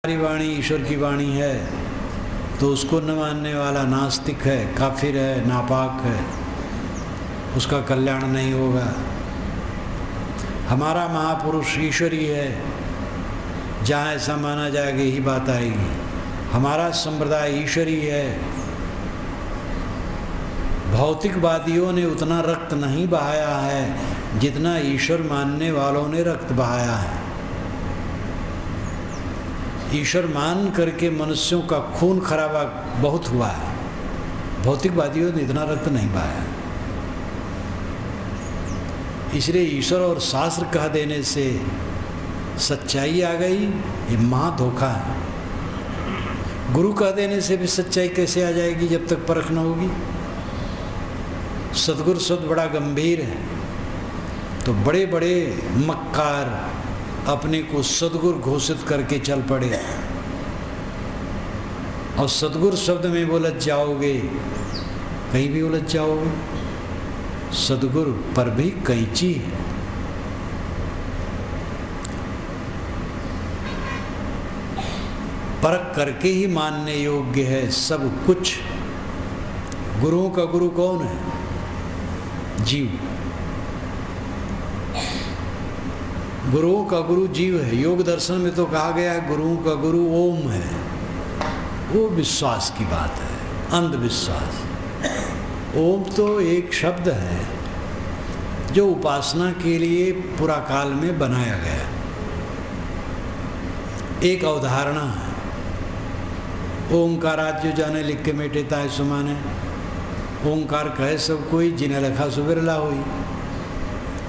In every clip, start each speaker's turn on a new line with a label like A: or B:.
A: हमारी वाणी ईश्वर की वाणी है तो उसको न मानने वाला नास्तिक है, काफिर है, नापाक है, उसका कल्याण नहीं होगा। हमारा महापुरुष ईश्वरी है, जहाँ ऐसा माना जाएगा यही बात आएगी। हमारा संप्रदाय ईश्वरी है। भौतिकवादियों ने उतना रक्त नहीं बहाया है जितना ईश्वर मानने वालों ने रक्त बहाया है। ईश्वर मान करके मनुष्यों का खून खराबा बहुत हुआ है, भौतिकवादियों ने इतना रक्त नहीं बहाया। इसलिए ईश्वर और शास्त्र कह देने से सच्चाई आ गई, ये महा धोखा है। गुरु कह देने से भी सच्चाई कैसे आ जाएगी जब तक परख न होगी। सतगुरु शब्द बड़ा गंभीर है, तो बड़े बड़े मक्कार अपने को सतगुरु घोषित करके चल पड़े, और सतगुरु शब्द में उलझ जाओगे, कहीं भी उलझ जाओगे। सतगुरु पर भी कैंची है। परख करके ही मानने योग्य है सब कुछ। गुरुओं का गुरु कौन है? जीव। गुरुओं का गुरु जीव है। योग दर्शन में तो कहा गया है गुरुओं का गुरु ओम है। वो विश्वास की बात है, अंधविश्वास। ओम तो एक शब्द है जो उपासना के लिए पुरा काल में बनाया गया, एक अवधारणा है। ओंकारात जो जाने लिख के मेटेता है सुमाने, ओंकार कहे सब कोई जिन्हें लखा सुबिरला हुई।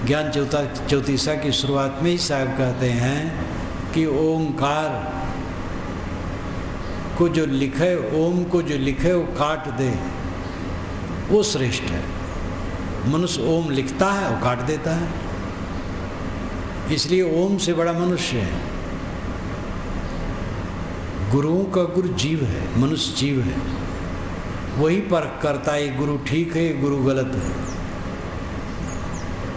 A: ज्ञान चौतीसा की शुरुआत में ही साहब कहते हैं कि ओंकार को जो लिखे, ओम को जो लिखे वो काट दे, वो श्रेष्ठ है। मनुष्य ओम लिखता है वो काट देता है, इसलिए ओम से बड़ा मनुष्य है। गुरुओं का गुरु जीव है, मनुष्य जीव है। वही परख करता है गुरु ठीक है, गुरु गलत है।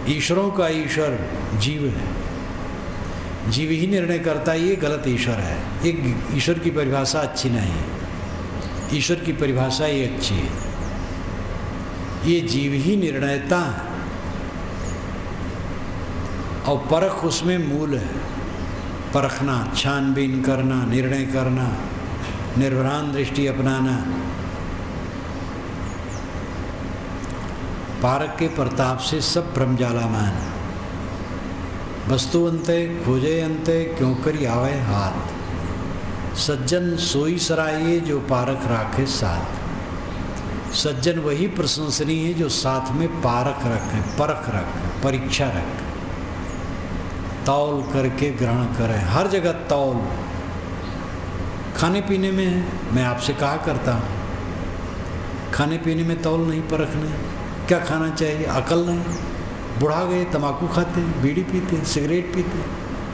A: ईश्वरों का ईश्वर जीव है, जीव ही निर्णय करता है ये गलत ईश्वर है। एक ईश्वर की परिभाषा अच्छी नहीं है, ईश्वर की परिभाषा ये अच्छी है। ये जीव ही निर्णयता है और परख उसमें मूल है। परखना, छानबीन करना, निर्णय करना, निर्भ्रांत दृष्टि अपनाना। पारक के प्रताप से सब भ्रमजालामान। वस्तु अंते खोजे अंते क्यों करी आवे हाथ। सज्जन सोई सराहिए जो पारक राखे साथ। सज्जन वही प्रशंसनीय है जो साथ में पारक रखे, परख रखे, परीक्षा रखे, तौल करके ग्रहण करें। हर जगह तौल। खाने पीने में है, मैं आपसे कहा करता हूँ, खाने पीने में तौल नहीं परखने। क्या खाना चाहिए अकल नहीं। बुढ़ा गए तंबाकू खाते हैं, बीड़ी पीते हैं, सिगरेट पीते हैं,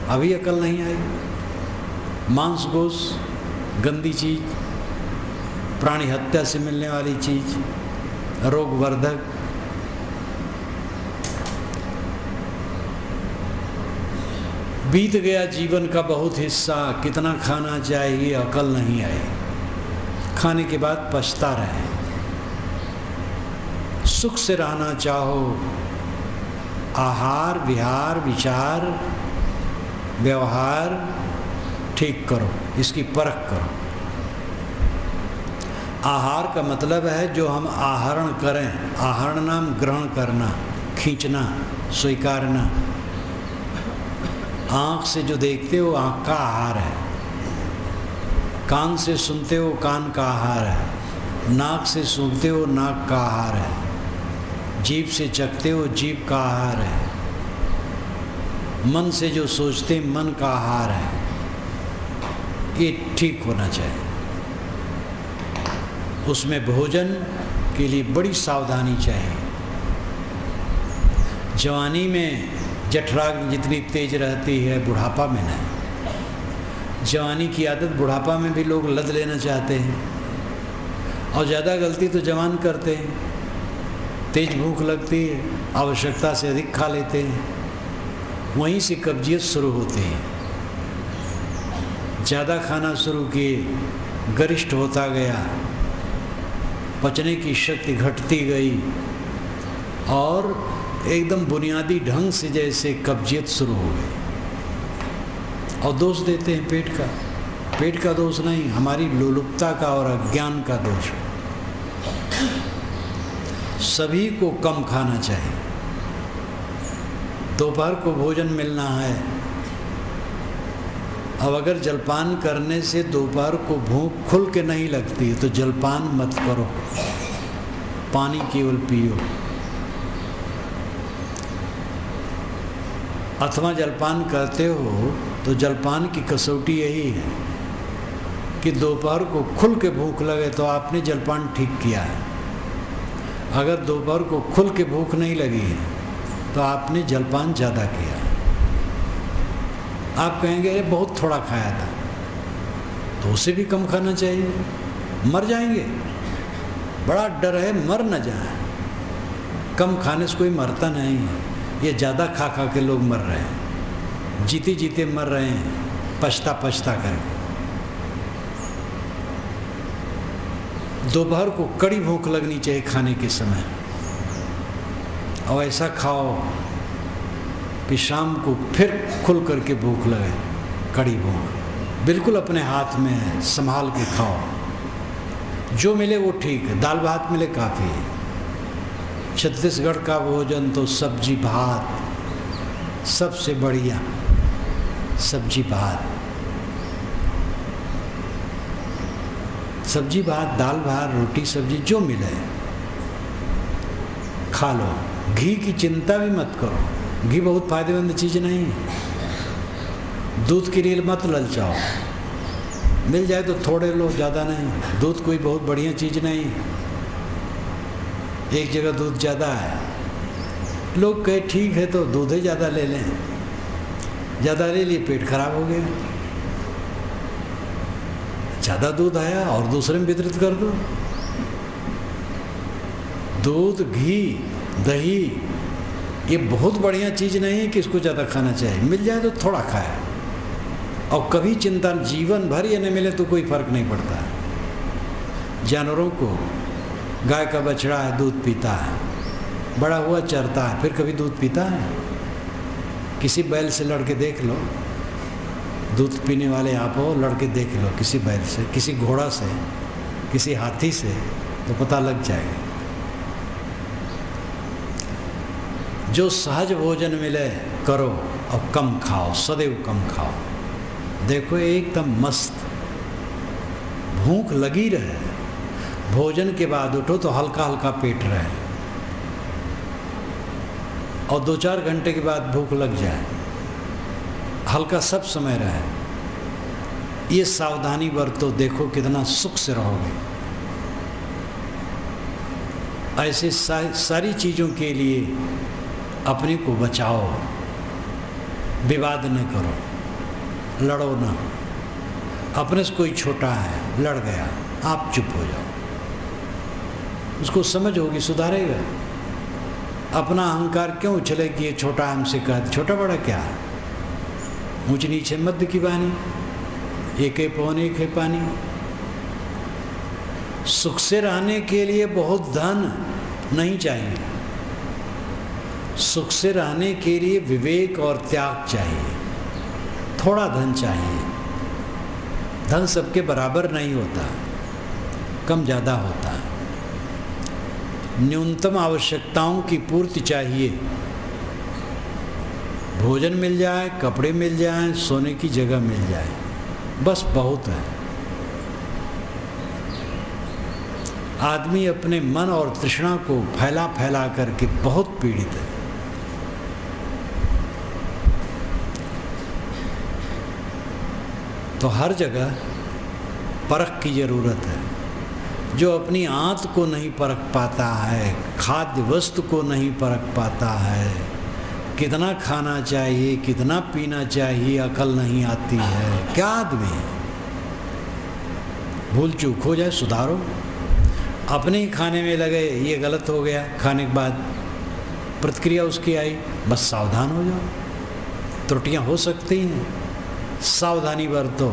A: अभी अकल नहीं आई। मांस गोश्त गंदी चीज़, प्राणी हत्या से मिलने वाली चीज़, रोगवर्धक। बीत गया जीवन का बहुत हिस्सा, कितना खाना चाहिए अकल नहीं आई। खाने के बाद पछता रहे। सुख से रहना चाहो, आहार विहार विचार व्यवहार ठीक करो, इसकी परख करो। आहार का मतलब है जो हम आहरण करें। आहरण नाम ग्रहण करना, खींचना, स्वीकारना। आँख से जो देखते हो आँख का आहार है, कान से सुनते हो कान का आहार है, नाक से सूंघते हो नाक का आहार है, जीभ से चखते हो जीभ का आहार है, मन से जो सोचते मन का आहार है। ये ठीक होना चाहिए। उसमें भोजन के लिए बड़ी सावधानी चाहिए। जवानी में जठराग्नि जितनी तेज रहती है बुढ़ापा में नहीं। जवानी की आदत बुढ़ापा में भी लोग लद लेना चाहते हैं, और ज़्यादा गलती तो जवान करते हैं। तेज भूख लगती है, आवश्यकता से अधिक खा लेते हैं, वहीं से कब्जियत शुरू होती है। ज़्यादा खाना शुरू किए, गरिष्ठ होता गया, पचने की शक्ति घटती गई और एकदम बुनियादी ढंग से जैसे कब्जियत शुरू हो गई। और दोष देते हैं पेट का। पेट का दोष नहीं, हमारी लोलुपता का और अज्ञान का दोष है। सभी को कम खाना चाहिए। दोपहर को भोजन मिलना है, अब अगर जलपान करने से दोपहर को भूख खुल के नहीं लगती तो जलपान मत करो, पानी केवल पियो। अथवा जलपान करते हो तो जलपान की कसौटी यही है कि दोपहर को खुल के भूख लगे तो आपने जलपान ठीक किया है। अगर दोपहर को खुल के भूख नहीं लगी है तो आपने जलपान ज़्यादा किया। आप कहेंगे ये बहुत थोड़ा खाया था, तो उसे भी कम खाना चाहिए, मर जाएंगे। बड़ा डर है मर न जाए। कम खाने से कोई मरता नहीं है, ये ज़्यादा खा खा के लोग मर रहे हैं, जीते जीते मर रहे हैं, पछता पछता करके। दोपहर को कड़ी भूख लगनी चाहिए खाने के समय, और ऐसा खाओ कि शाम को फिर खुल करके भूख लगे। कड़ी भूख बिल्कुल अपने हाथ में है, संभाल के खाओ। जो मिले वो ठीक है, दाल भात मिले काफ़ी है। छत्तीसगढ़ का भोजन तो सब्जी भात सबसे बढ़िया, सब्जी भात, सब्जी भात, दाल भात, रोटी सब्जी जो मिले खा लो। घी की चिंता भी मत करो, घी बहुत फायदेमंद चीज़ नहीं। दूध के लिए मत ललचाओ, मिल जाए तो थोड़े लो, ज़्यादा नहीं। दूध कोई बहुत बढ़िया चीज़ नहीं, एक जगह दूध ज़्यादा है, लोग कहे ठीक है तो दूध ही ज़्यादा ले लें, ज़्यादा ले लिए पेट खराब हो गया। ज़्यादा दूध आया और दूसरे में वितरित कर दो। दूध, घी, दही ये बहुत बढ़िया चीज़ नहीं है कि इसको ज़्यादा खाना चाहिए, मिल जाए तो थोड़ा खाए। और कभी चिंता, जीवन भर ये न मिले तो कोई फर्क नहीं पड़ता। जानवरों को गाय का बछड़ा है, दूध पीता है, बड़ा हुआ चरता है, फिर कभी दूध पीता है? किसी बैल से लड़के देख लो, दूध पीने वाले आप हो, लड़के देख लो किसी बैल से, किसी घोड़ा से, किसी हाथी से, तो पता लग जाएगा। जो सहज भोजन मिले करो और कम खाओ, सदैव कम खाओ। देखो एकदम मस्त, भूख लगी रहे, भोजन के बाद उठो तो हल्का हल्का पेट रहे, और 2-4 घंटे के बाद भूख लग जाए, हल्का सब समय रहे। ये सावधानी बरतो, देखो कितना सुख से रहोगे। ऐसे सारी चीज़ों के लिए अपने को बचाओ, विवाद न करो, लड़ो ना। अपने से कोई छोटा है, लड़ गया, आप चुप हो जाओ, उसको समझ होगी, सुधारेगा। अपना अहंकार क्यों उछले कि ये छोटा हमसे कहते, छोटा बड़ा क्या है, ऊंच नीचे मध्य की वाणी, एक है पौन एक है पानी। सुख से रहने के लिए बहुत धन नहीं चाहिए, सुख से रहने के लिए विवेक और त्याग चाहिए। थोड़ा धन चाहिए, धन सबके बराबर नहीं होता, कम ज़्यादा होता है। न्यूनतम आवश्यकताओं की पूर्ति चाहिए, भोजन मिल जाए, कपड़े मिल जाएं, सोने की जगह मिल जाए, बस बहुत है। आदमी अपने मन और तृष्णा को फैला फैला करके बहुत पीड़ित है। तो हर जगह परख की ज़रूरत है। जो अपनी आंत को नहीं परख पाता है, खाद्य वस्तु को नहीं परख पाता है, कितना खाना चाहिए, कितना पीना चाहिए, अकल नहीं आती है, क्या आदमी है? भूल चूक हो जाए सुधारो। अपने ही खाने में लगे, ये गलत हो गया, खाने के बाद प्रतिक्रिया उसकी आई, बस सावधान हो जाओ। त्रुटियां हो सकती हैं, सावधानी बरतो,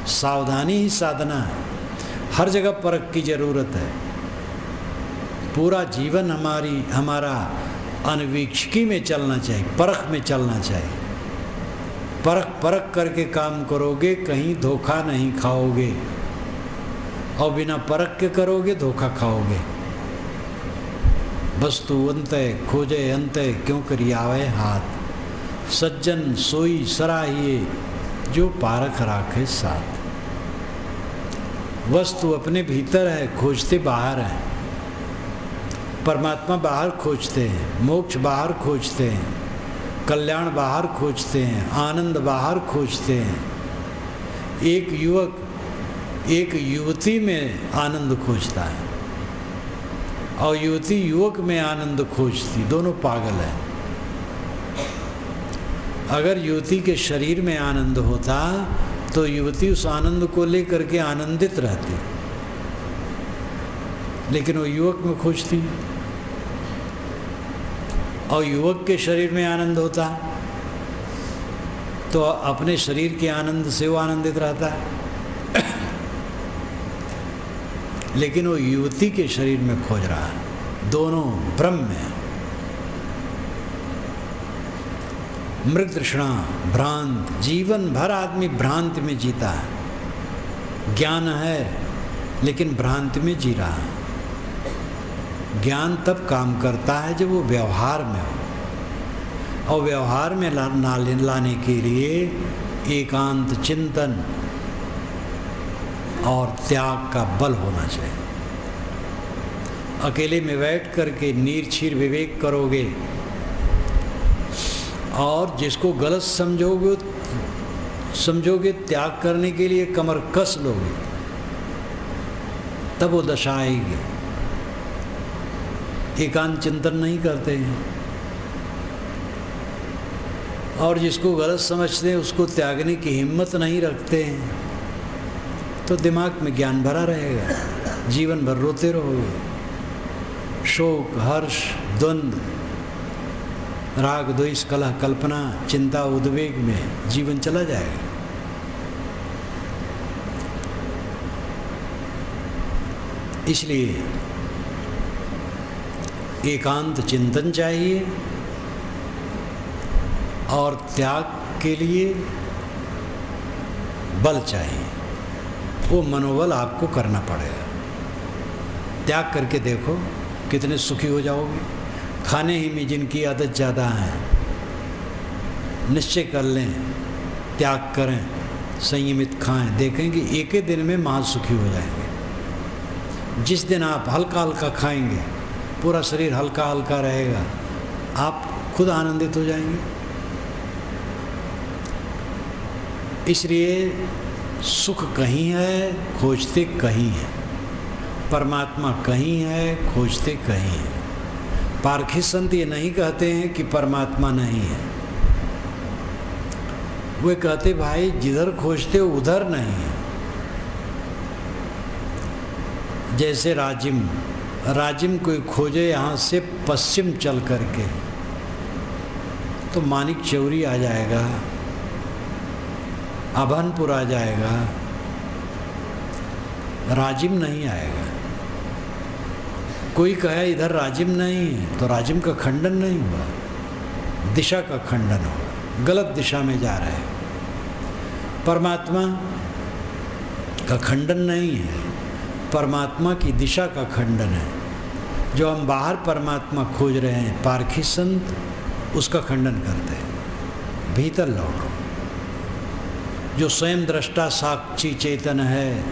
A: सावधानी ही साधना है। हर जगह परख की ज़रूरत है। पूरा जीवन हमारा अनवीक्षकी में चलना चाहिए, परख में चलना चाहिए। परख करके काम करोगे, कहीं धोखा नहीं खाओगे, और बिना परख के करोगे धोखा खाओगे। वस्तु अंतय खोजे अंतय, क्यों करी आवे हाथ। सज्जन सोई सराहिए, जो पारख राखे साथ। वस्तु अपने भीतर है, खोजते बाहर है। परमात्मा बाहर खोजते हैं, मोक्ष बाहर खोजते हैं, कल्याण बाहर खोजते हैं, आनंद बाहर खोजते हैं। एक युवक एक युवती में आनंद खोजता है, और युवती युवक में आनंद खोजती, दोनों पागल है। अगर युवती के शरीर में आनंद होता तो युवती उस आनंद को लेकर के आनंदित रहती, लेकिन वो युवक में खोजती। और युवक के शरीर में आनंद होता तो अपने शरीर के आनंद से वो आनंदित रहता है, लेकिन वो युवती के शरीर में खोज रहा है। दोनों ब्रह्म में। मृग तृष्णा भ्रांत, जीवन भर आदमी भ्रांति में जीता है। ज्ञान है लेकिन भ्रांति में जी रहा है। ज्ञान तब काम करता है जब वो व्यवहार में हो, और व्यवहार में लाने के लिए एकांत चिंतन और त्याग का बल होना चाहिए। अकेले में बैठ करके नीरछीर विवेक करोगे और जिसको गलत समझोगे त्याग करने के लिए कमर कस लोगे, तब वो दशा आएगी। एकांत चिंतन नहीं करते हैं, और जिसको गलत समझते हैं उसको त्यागने की हिम्मत नहीं रखते हैं, तो दिमाग में ज्ञान भरा रहेगा, जीवन भर रोते रहोगे। शोक हर्ष द्वंद्व राग द्वेष कलह कल्पना चिंता उद्वेग में जीवन चला जाएगा। इसलिए एकांत चिंतन चाहिए, और त्याग के लिए बल चाहिए। वो मनोबल आपको करना पड़ेगा। त्याग करके देखो कितने सुखी हो जाओगे। खाने ही में जिनकी आदत ज़्यादा है, निश्चय कर लें, त्याग करें, संयमित खाएं, देखेंगे एक ही दिन में महासुखी हो जाएंगे। जिस दिन आप हल्का हल्का खाएंगे, पूरा शरीर हल्का हल्का रहेगा, आप खुद आनंदित हो जाएंगे। इसलिए सुख कहीं है, खोजते कहीं है। परमात्मा कहीं है, खोजते कहीं है। पारखी संत ये नहीं कहते हैं कि परमात्मा नहीं है। वे कहते भाई जिधर खोजते उधर नहीं है। जैसे राजिम कोई खोजे यहाँ से पश्चिम चल करके, तो मानिक चौरी आ जाएगा, अभनपुर आ जाएगा, राजिम नहीं आएगा। कोई कहे इधर राजिम नहीं है, तो राजिम का खंडन नहीं हुआ, दिशा का खंडन हुआ, गलत दिशा में जा रहे हैं। परमात्मा का खंडन नहीं है, परमात्मा की दिशा का खंडन है। जो हम बाहर परमात्मा खोज रहे हैं, पारखी संत उसका खंडन करते हैं। भीतर लौटो। जो स्वयं दृष्टा साक्षी चेतन है,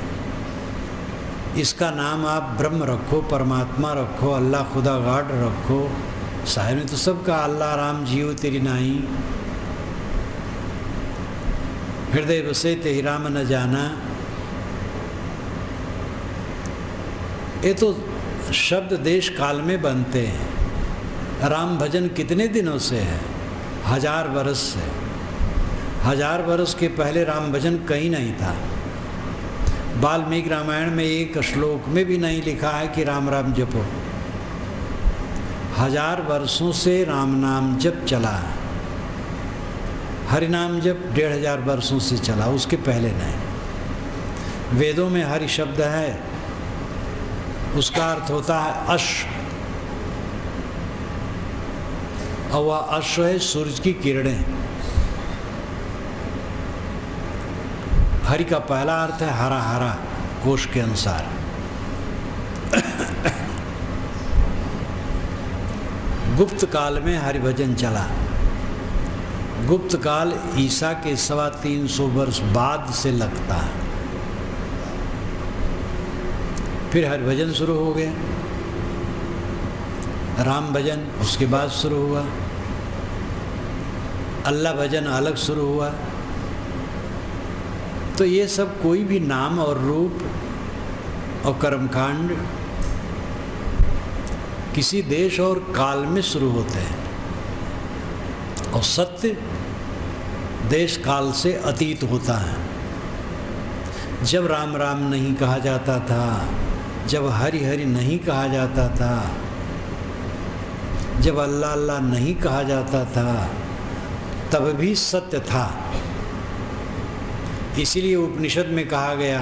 A: इसका नाम आप ब्रह्म रखो, परमात्मा रखो, अल्लाह खुदा गाड रखो। साहिब ने तो सब कहा अल्लाह राम जियो तेरी नाही, हृदय बसे ते राम न जाना। ये तो शब्द देश काल में बनते हैं। राम भजन कितने दिनों से है? 1000 वर्ष से। 1000 वर्ष के पहले राम भजन कहीं नहीं था। वाल्मीकि रामायण में एक श्लोक में भी नहीं लिखा है कि राम राम जपो। 1000 वर्षों से राम नाम जप चला। हरि नाम जप 1500 वर्षों से चला, उसके पहले नहीं। वेदों में हरि शब्द है, उसका अर्थ होता है अश्व, और वह अश्व है सूरज की किरणें। हरि का पहला अर्थ है हरा हरा, कोश के अनुसार। गुप्त काल में हरिभजन चला। गुप्त काल ईसा के 325 वर्ष बाद से लगता है। फिर हरिभजन शुरू हो गया, राम भजन उसके बाद शुरू हुआ, अल्लाह भजन अलग शुरू हुआ। तो ये सब कोई भी नाम और रूप और कर्मकांड किसी देश और काल में शुरू होते हैं, और सत्य देश काल से अतीत होता है। जब राम राम नहीं कहा जाता था, जब हरि हरि नहीं कहा जाता था, जब अल्लाह अल्लाह नहीं कहा जाता था, तब भी सत्य था। इसीलिए उपनिषद में कहा गया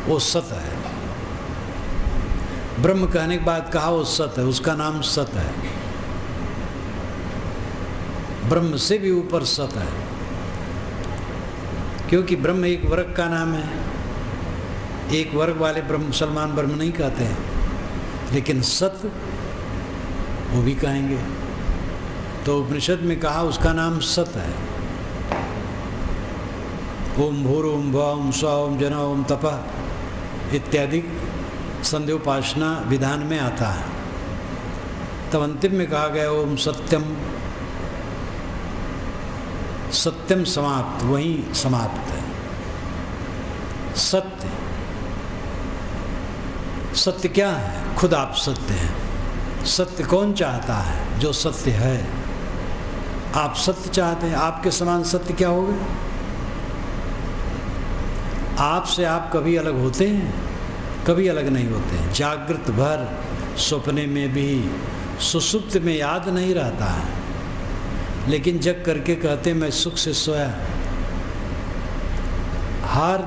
A: वो सत्य है। ब्रह्म कहने के बाद कहा वो सत्य है, उसका नाम सत्य है। ब्रह्म से भी ऊपर सत्य है, क्योंकि ब्रह्म एक वर्ग का नाम है। एक वर्ग वाले ब्रह्म मुसलमान ब्रह्म नहीं कहते हैं, लेकिन सत्य वो भी कहेंगे। तो उपनिषद में कहा उसका नाम सत्य है। ओम भूर ओम भुवा ओम स्वा ओम जना ओम तपः इत्यादि संध्योपासना विधान में आता है। तब अंतिम में कहा गया ओम सत्यम, सत्यम समाप्त, वहीं समाप्त है। सत्य, सत्य क्या है? खुद आप सत्य हैं। सत्य कौन चाहता है? जो सत्य है। आप सत्य चाहते हैं, आपके समान सत्य क्या होगा? आपसे आप कभी अलग होते हैं? कभी अलग नहीं होते हैं। जागृत भर, सपने में भी, सुसुप्त में याद नहीं रहता है, लेकिन जग करके कहते मैं सुख से सोया। हर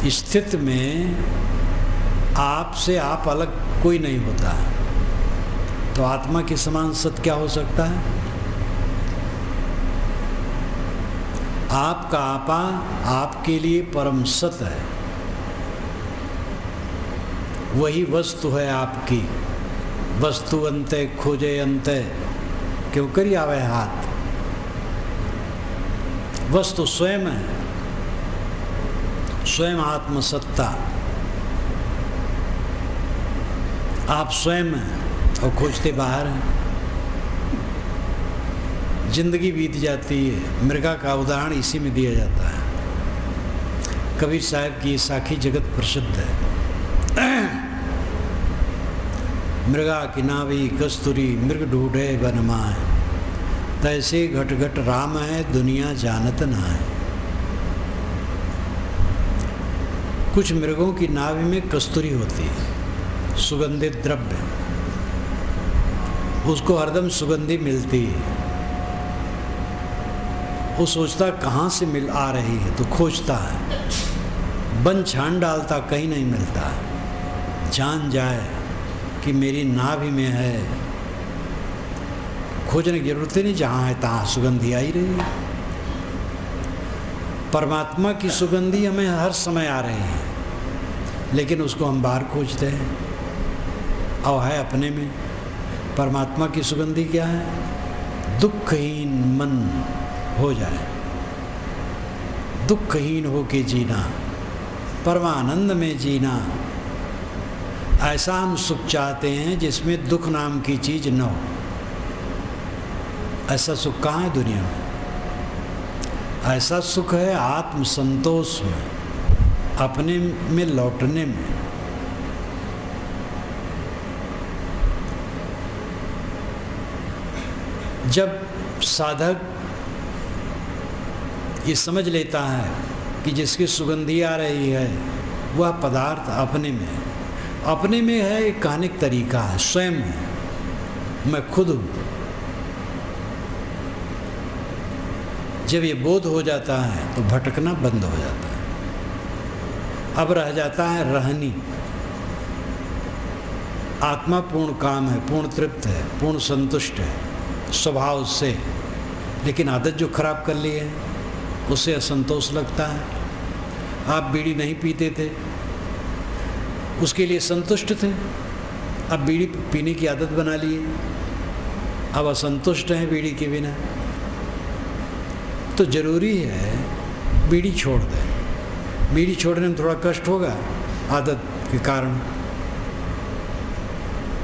A: स्थिति में आपसे आप अलग कोई नहीं होता। तो आत्मा के समान सत्य क्या हो सकता है? आपका आपा आपके लिए परम सत्य है। वही वस्तु है आपकी। वस्तु अंते खोजे अंते, क्यों करी आवे हाथ। वस्तु स्वयं है, स्वयं आत्मसत्ता। आप स्वयं हैं और खोजते बाहर हैं। जिंदगी बीत जाती है। मृगा का उदाहरण इसी में दिया जाता है। कबीर साहब की साखी जगत प्रसिद्ध है। मृगा की नावी कस्तूरी मृग ढूंढे बनमाए, तैसे घट घट राम है दुनिया जानत ना है। कुछ मृगों की नावी में कस्तूरी होती है, सुगंधित द्रव्य, उसको हरदम सुगंधी मिलती है। वो सोचता कहाँ से मिल आ रही है, तो खोजता है, बन छान डालता, कहीं नहीं मिलता। जान जाए कि मेरी नाभि में है, खोजने की जरूरत ही नहीं, जहाँ है तहाँ सुगंधी आई रही है। परमात्मा की सुगंधी हमें हर समय आ रही है, लेकिन उसको हम बाहर खोजते हैं। और है अपने में। परमात्मा की सुगंधी क्या है? दुखहीन मन हो जाए, दुखहीन होके जीना, परमानंद में जीना। ऐसा हम सुख चाहते हैं जिसमें दुख नाम की चीज न हो। ऐसा सुख कहाँ है दुनिया में? ऐसा सुख है आत्म संतोष में, अपने में लौटने में। जब साधक ये समझ लेता है कि जिसकी सुगंधी आ रही है वह पदार्थ अपने में है, अपने में है, एक कहने का तरीका है, स्वयं है, मैं खुद हूँ। जब ये बोध हो जाता है तो भटकना बंद हो जाता है। अब रह जाता है रहनी। आत्मा पूर्ण काम है, पूर्ण तृप्त है, पूर्ण संतुष्ट है स्वभाव से, लेकिन आदत जो खराब कर ली है उससे असंतोष लगता है। आप बीड़ी नहीं पीते थे, उसके लिए संतुष्ट थे, अब बीड़ी पीने की आदत बना ली है, अब असंतुष्ट हैं बीड़ी के बिना। तो ज़रूरी है बीड़ी छोड़ दें। बीड़ी छोड़ने में थोड़ा कष्ट होगा आदत के कारण,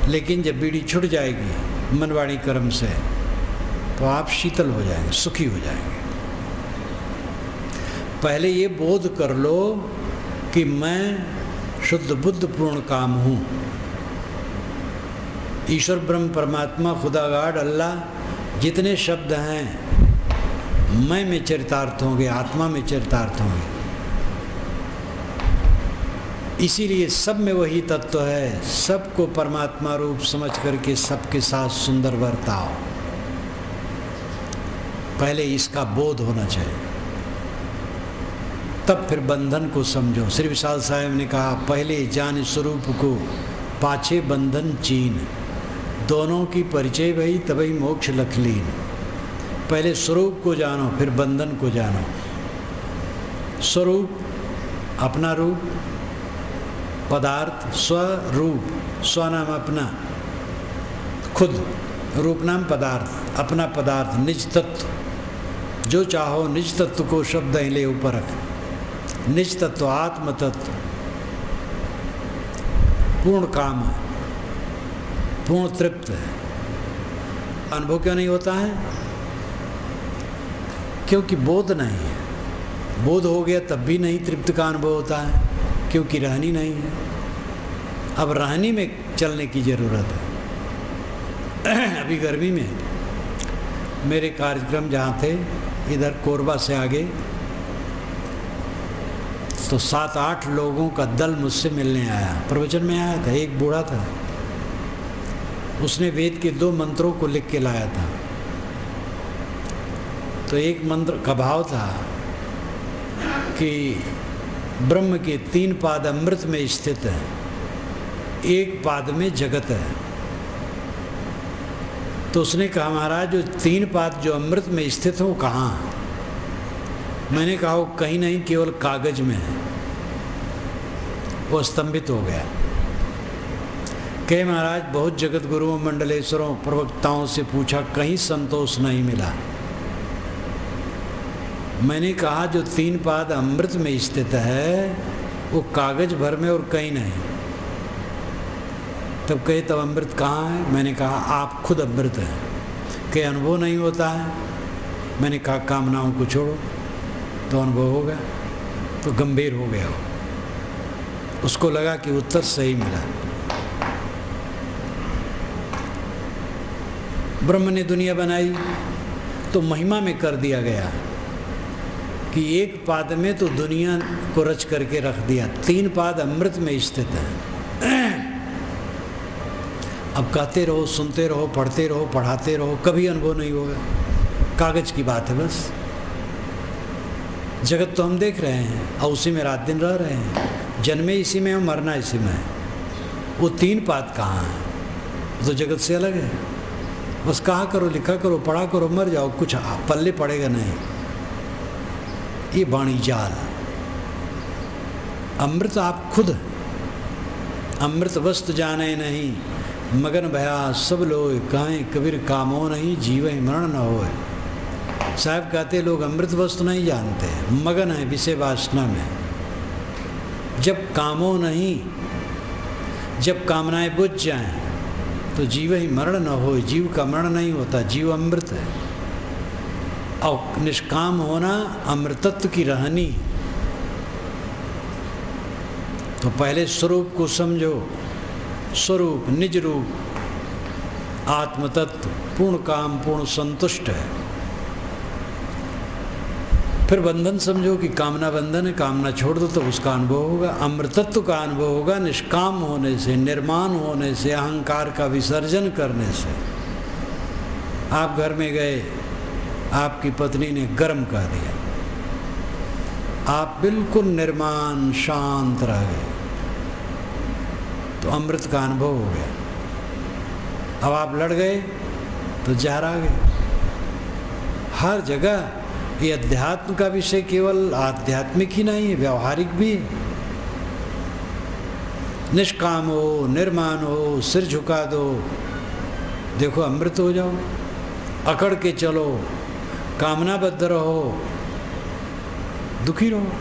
A: लेकिन जब बीड़ी छूट जाएगी मनवाणी कर्म से तो आप शीतल हो जाएंगे, सुखी हो जाएंगे। पहले ये बोध कर लो कि मैं शुद्ध बुद्ध पूर्ण काम हूँ। ईश्वर ब्रह्म परमात्मा खुदा गाड अल्लाह जितने शब्द हैं मैं में चरितार्थ होंगे, आत्मा में चरितार्थ होंगे। इसीलिए सब में वही तत्व है। सबको परमात्मा रूप समझ करके सबके साथ सुंदर बर्ताव, पहले इसका बोध होना चाहिए, तब फिर बंधन को समझो। श्री विशाल साहेब ने कहा, पहले जान स्वरूप को पाछे बंधन चीन, दोनों की परिचय भई तभी मोक्ष लखलीन। पहले स्वरूप को जानो फिर बंधन को जानो। स्वरूप अपना रूप, पदार्थ स्वरूप, स्व नाम अपना खुद, रूप नाम पदार्थ, अपना पदार्थ निज तत्व। जो चाहो निज तत्व को शब्द ले ऊपर रख। निज तत्व आत्म तत्व पूर्ण काम है, पूर्ण तृप्त है। अनुभव क्यों नहीं होता है? क्योंकि बोध नहीं है। बोध हो गया तब भी नहीं तृप्त का अनुभव होता है, क्योंकि रहनी नहीं है। अब रहनी में चलने की ज़रूरत है। अभी गर्मी में मेरे कार्यक्रम जहाँ थे इधर कोरबा से आगे, तो 7-8 लोगों का दल मुझसे मिलने आया। प्रवचन में आया था, एक बूढ़ा था, उसने वेद के 2 मंत्रों को लिख के लाया था। तो एक मंत्र का भाव था कि ब्रह्म के 3 पाद अमृत में स्थित है, 1 पाद में जगत है। तो उसने कहा, महाराज जो 3 पाद जो अमृत में स्थित हो कहाँ? मैंने कहा वो कहीं नहीं, केवल कागज में है। वो स्तंभित हो गया। कहे महाराज बहुत जगत गुरुओं, मंडलेश्वरों, प्रवक्ताओं से पूछा, कहीं संतोष नहीं मिला। मैंने कहा जो 3 पाद अमृत में स्थित है वो कागज भर में और कहीं नहीं। तब कहे तब अमृत कहाँ है? मैंने कहा आप खुद अमृत हैं। कहे अनुभव नहीं होता है? मैंने कहा कामनाओं को छोड़ो तो अनुभव होगा। तो गंभीर हो गया वो, उसको लगा कि उत्तर सही मिला। ब्रह्म ने दुनिया बनाई तो महिमा में कर दिया गया कि 1 पाद में तो दुनिया को रच करके रख दिया, 3 पाद अमृत में स्थित है। अब कहते रहो, सुनते रहो, पढ़ते रहो, पढ़ाते रहो, कभी अनुभव नहीं होगा। कागज की बात है बस। जगत तो हम देख रहे हैं और उसी में रात दिन रह रहे हैं। जन्मे इसी में और मरना इसी में। वो 3 पाद कहाँ है? तो जगत से अलग है। बस कहा करो, लिखा करो, पढ़ा करो, मर जाओ, कुछ पल्ले पड़ेगा नहीं। ये वाणी जाल। अमृत आप खुद, अमृत वस्तु जाने नहीं, मगन भया सब लोग कहें कबीर कामो नहीं, जीव मरण न होए। साहब कहते लोग अमृत वस्तु नहीं जानते, मगन है विषय वासना में। जब कामो नहीं, जब कामनाएं बुझ जाएं तो जीव ही मरण न हो। जीव का मरण नहीं होता, जीव अमृत है। और निष्काम होना अमृतत्व की रहनी। तो पहले स्वरूप को समझो। स्वरूप निज रूप आत्मतत्व पूर्ण काम, पूर्ण संतुष्ट है। फिर बंधन समझो कि कामना बंधन है, कामना छोड़ दो तो उसका अनुभव होगा। अमृतत्व का अनुभव होगा निष्काम होने से, निर्माण होने से, अहंकार का विसर्जन करने से। आप घर में गए, आपकी पत्नी ने गर्म कह दिया, आप बिल्कुल निर्माण शांत रह गए तो अमृत का अनुभव हो गया। अब आप लड़ गए तो जहर आ गए। हर जगह ये अध्यात्म का विषय केवल आध्यात्मिक ही नहीं है, व्यवहारिक भी है। निष्काम हो, निर्माण हो, सिर झुका दो, देखो अमृत हो जाओ। अकड़ के चलो, कामनाबद्ध रहो, दुखी रहो।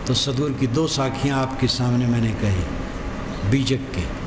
A: तो सदगुरु की दो साखियां आपके सामने मैंने कही बीजक के।